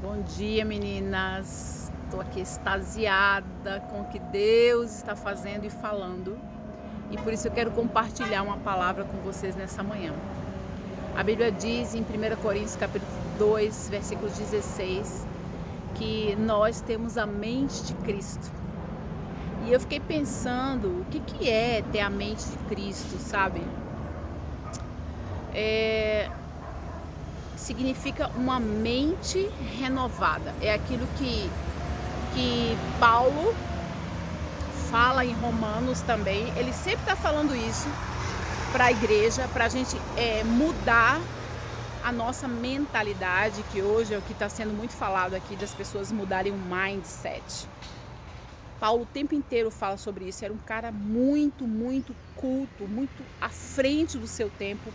Bom dia, meninas. Estou aqui extasiada com o que Deus está fazendo e falando. E por isso eu quero compartilhar uma palavra com vocês nessa manhã. A Bíblia diz em 1 Coríntios capítulo 2, versículo 16, que nós temos a mente de Cristo. E eu fiquei pensando, o que é ter a mente de Cristo, sabe? Significa uma mente renovada. É aquilo que Paulo fala em Romanos também. Ele sempre está falando isso para a igreja, para a gente mudar a nossa mentalidade, que hoje é o que está sendo muito falado aqui, das pessoas mudarem o mindset. Paulo o tempo inteiro fala sobre isso. Era um cara muito culto, muito à frente do seu tempo.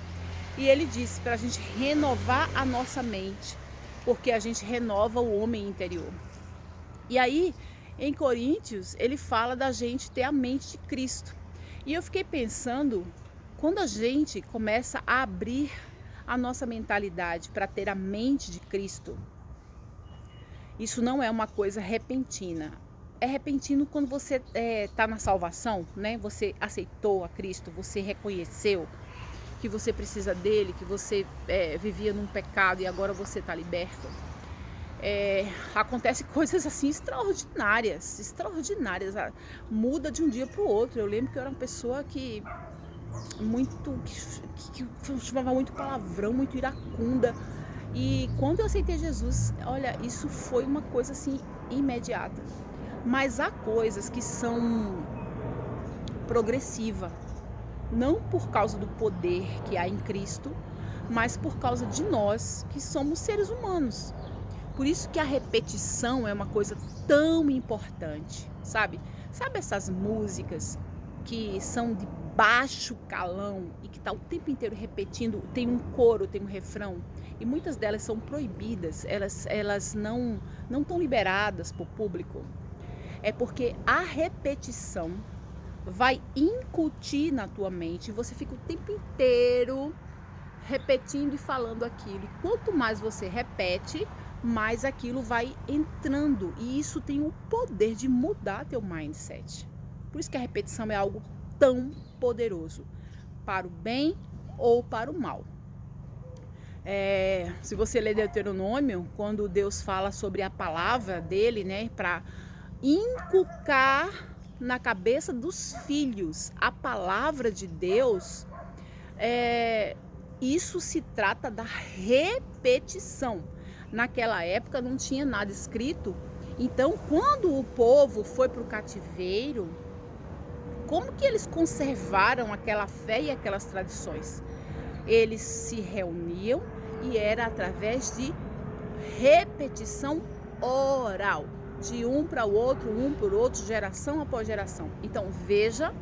E ele disse para a gente renovar a nossa mente, porque a gente renova o homem interior. E aí, em Coríntios, ele fala da gente ter a mente de Cristo. E eu fiquei pensando, quando a gente começa a abrir a nossa mentalidade para ter a mente de Cristo, isso não é uma coisa repentina. É repentino quando você está na salvação, né? Você aceitou a Cristo, você reconheceu que você precisa dele, que você vivia num pecado e agora você está liberto. Acontece coisas assim extraordinárias, muda de um dia para o outro. Eu lembro que eu era uma pessoa que chamava muito palavrão, muito iracunda, e quando eu aceitei Jesus, olha, isso foi uma coisa assim imediata. Mas há coisas que são progressivas, não por causa do poder que há em Cristo, mas por causa de nós que somos seres humanos. Por isso que a repetição é uma coisa tão importante, sabe? Sabe essas músicas que são de baixo calão e que tá o tempo inteiro repetindo, tem um coro, tem um refrão, e muitas delas são proibidas, elas não estão liberadas para o público. É porque a repetição vai incutir na tua mente, e você fica o tempo inteiro repetindo e falando aquilo. E quanto mais você repete, mais aquilo vai entrando. E isso tem o poder de mudar teu mindset. Por isso que a repetição é algo tão poderoso, para o bem ou para o mal. Se você ler Deuteronômio, quando Deus fala sobre a palavra dele, né, para inculcar na cabeça dos filhos a palavra de Deus, isso se trata da repetição. Naquela época não tinha nada escrito, então quando o povo foi para o cativeiro, como que eles conservaram aquela fé e aquelas tradições? Eles se reuniam e era através de repetição oral, de um para o outro, um por outro, geração após geração. Então veja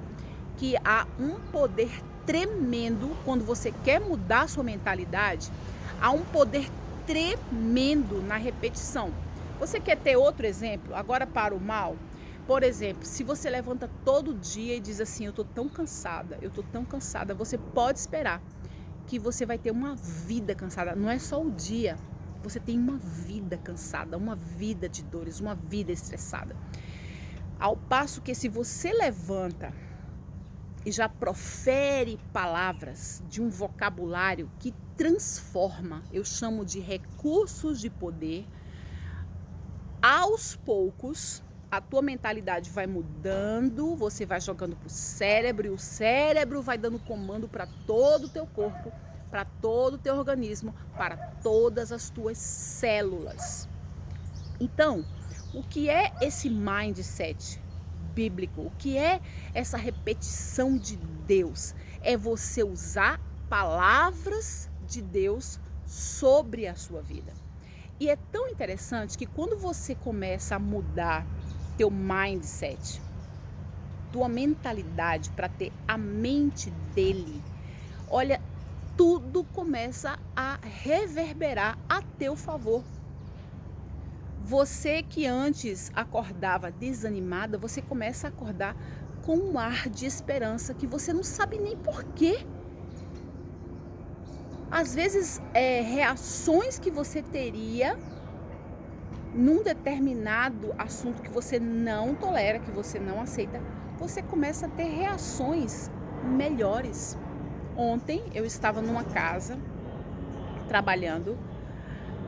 que há um poder tremendo quando você quer mudar a sua mentalidade. Há um poder tremendo na repetição. Você quer ter outro exemplo? Agora para o mal. Por exemplo, se você levanta todo dia e diz assim, eu tô tão cansada, você pode esperar que você vai ter uma vida cansada. Não é só o dia, você tem uma vida cansada, uma vida de dores, uma vida estressada. Ao passo que se você levanta e já profere palavras de um vocabulário que transforma, eu chamo de recursos de poder, aos poucos a tua mentalidade vai mudando, você vai jogando para o cérebro, e o cérebro vai dando comando para todo o teu corpo, para todo o teu organismo, para todas as tuas células. Então, o que é esse mindset bíblico? O que é essa repetição de Deus? É você usar palavras de Deus sobre a sua vida. E é tão interessante que quando você começa a mudar teu mindset, tua mentalidade para ter a mente dele, olha, tudo começa a reverberar a teu favor. Você que antes acordava desanimada, você começa a acordar com um ar de esperança que você não sabe nem porquê. Às vezes, reações que você teria num determinado assunto que você não tolera, que você não aceita, você começa a ter reações melhores. Ontem eu estava numa casa trabalhando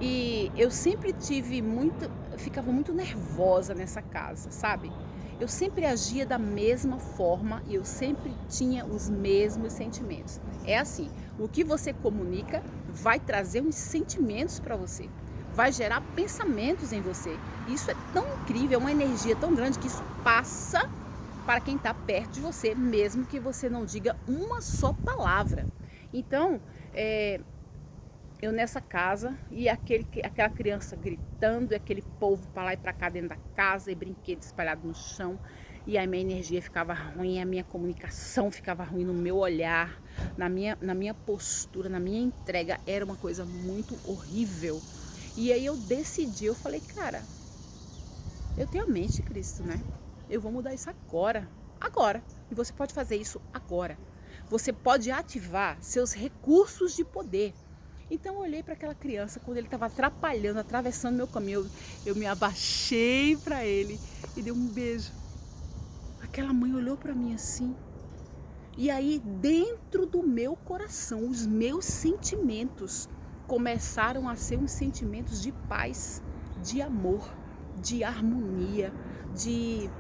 e eu sempre ficava muito nervosa nessa casa, sabe? Eu sempre agia da mesma forma e eu sempre tinha os mesmos sentimentos. É assim, o que você comunica vai trazer uns sentimentos para você, vai gerar pensamentos em você. Isso é tão incrível, é uma energia tão grande que isso passa para quem está perto de você, mesmo que você não diga uma só palavra. Então, eu nessa casa e aquela criança gritando, e aquele povo para lá e para cá dentro da casa, e brinquedos espalhados no chão, e a minha energia ficava ruim, a minha comunicação ficava ruim no meu olhar, na minha postura, na minha entrega, era uma coisa muito horrível. E aí eu decidi, eu falei, cara, eu tenho a mente de Cristo, né? Eu vou mudar isso agora, agora. E você pode fazer isso agora. Você pode ativar seus recursos de poder. Então eu olhei para aquela criança, quando ele estava atrapalhando, atravessando meu caminho, eu me abaixei para ele e dei um beijo. Aquela mãe olhou para mim assim. E aí dentro do meu coração, os meus sentimentos começaram a ser uns sentimentos de paz, de amor, de harmonia, de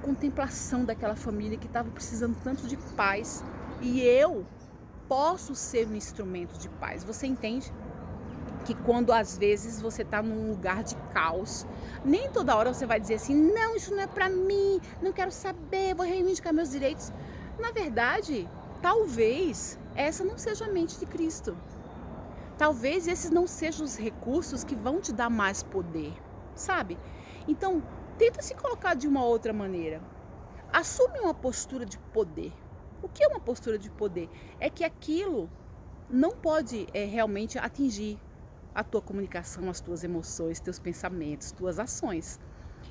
contemplação daquela família que estava precisando tanto de paz. E eu posso ser um instrumento de paz. Você entende? Que quando às vezes você está num lugar de caos, nem toda hora você vai dizer assim, não, isso não é para mim, não quero saber, vou reivindicar meus direitos. Na verdade, talvez essa não seja a mente de Cristo. Talvez esses não sejam os recursos que vão te dar mais poder, sabe? Então, tenta se colocar de uma outra maneira. Assume uma postura de poder. O que é uma postura de poder? É que aquilo não pode realmente atingir a tua comunicação, as tuas emoções, teus pensamentos, tuas ações.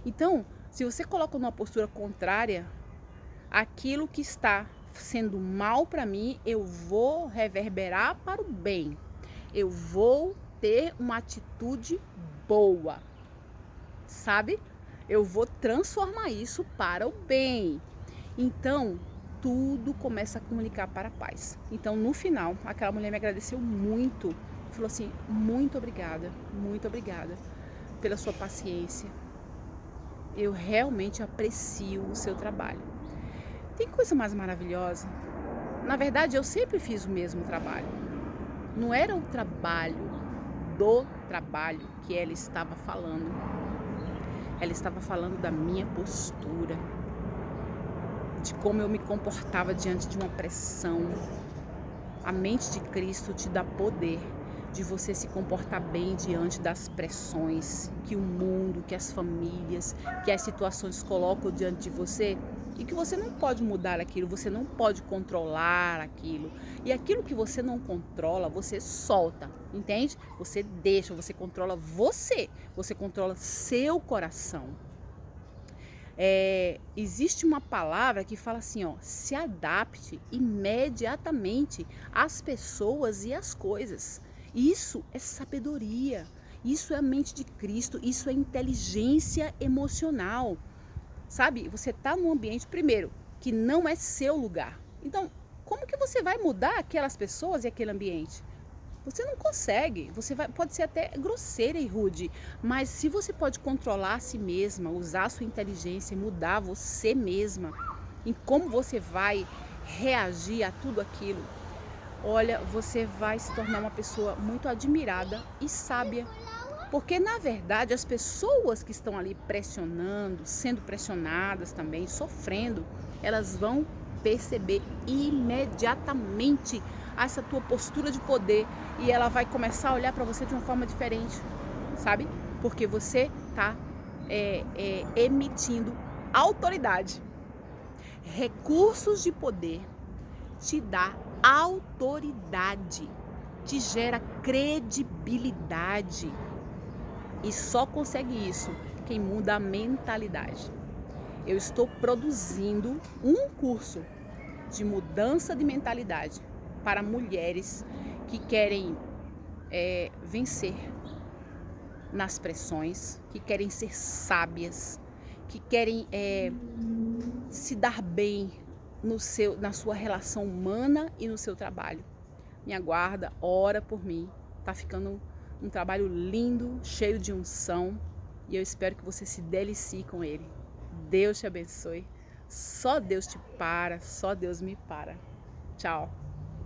Então, se você coloca numa postura contrária, aquilo que está sendo mal para mim, eu vou reverberar para o bem. Eu vou ter uma atitude boa, sabe? Eu vou transformar isso para o bem. Então, tudo começa a comunicar para a paz. Então, no final, aquela mulher me agradeceu muito. Falou assim, muito obrigada pela sua paciência. Eu realmente aprecio o seu trabalho. Tem coisa mais maravilhosa? Na verdade, eu sempre fiz o mesmo trabalho. Não era o trabalho do trabalho que ela estava falando. Ela estava falando da minha postura, de como eu me comportava diante de uma pressão. A mente de Cristo te dá poder de você se comportar bem diante das pressões que o mundo, que as famílias, que as situações colocam diante de você, e que você não pode mudar aquilo, você não pode controlar aquilo. E aquilo que você não controla, você solta, entende? Você deixa, você controla você controla seu coração. Existe uma palavra que fala assim, ó, se adapte imediatamente às pessoas e às coisas. Isso é sabedoria, isso é a mente de Cristo, isso é inteligência emocional. Sabe, você está num ambiente, primeiro, que não é seu lugar. Então, como que você vai mudar aquelas pessoas e aquele ambiente? Você não consegue, pode ser até grosseira e rude, mas se você pode controlar a si mesma, usar a sua inteligência e mudar você mesma, em como você vai reagir a tudo aquilo, olha, você vai se tornar uma pessoa muito admirada e sábia. Porque, na verdade, as pessoas que estão ali pressionando, sendo pressionadas também, sofrendo, elas vão perceber imediatamente essa tua postura de poder e ela vai começar a olhar para você de uma forma diferente, sabe? Porque você está emitindo autoridade. Recursos de poder te dá autoridade, te gera credibilidade. E só consegue isso quem muda a mentalidade. Eu estou produzindo um curso de mudança de mentalidade para mulheres que querem vencer nas pressões, que querem ser sábias, que querem se dar bem na sua relação humana e no seu trabalho. Me aguarda, ora por mim. Tá ficando um trabalho lindo, cheio de unção, e eu espero que você se delicie com ele. Deus te abençoe. Só Deus te para, só Deus me para. Tchau.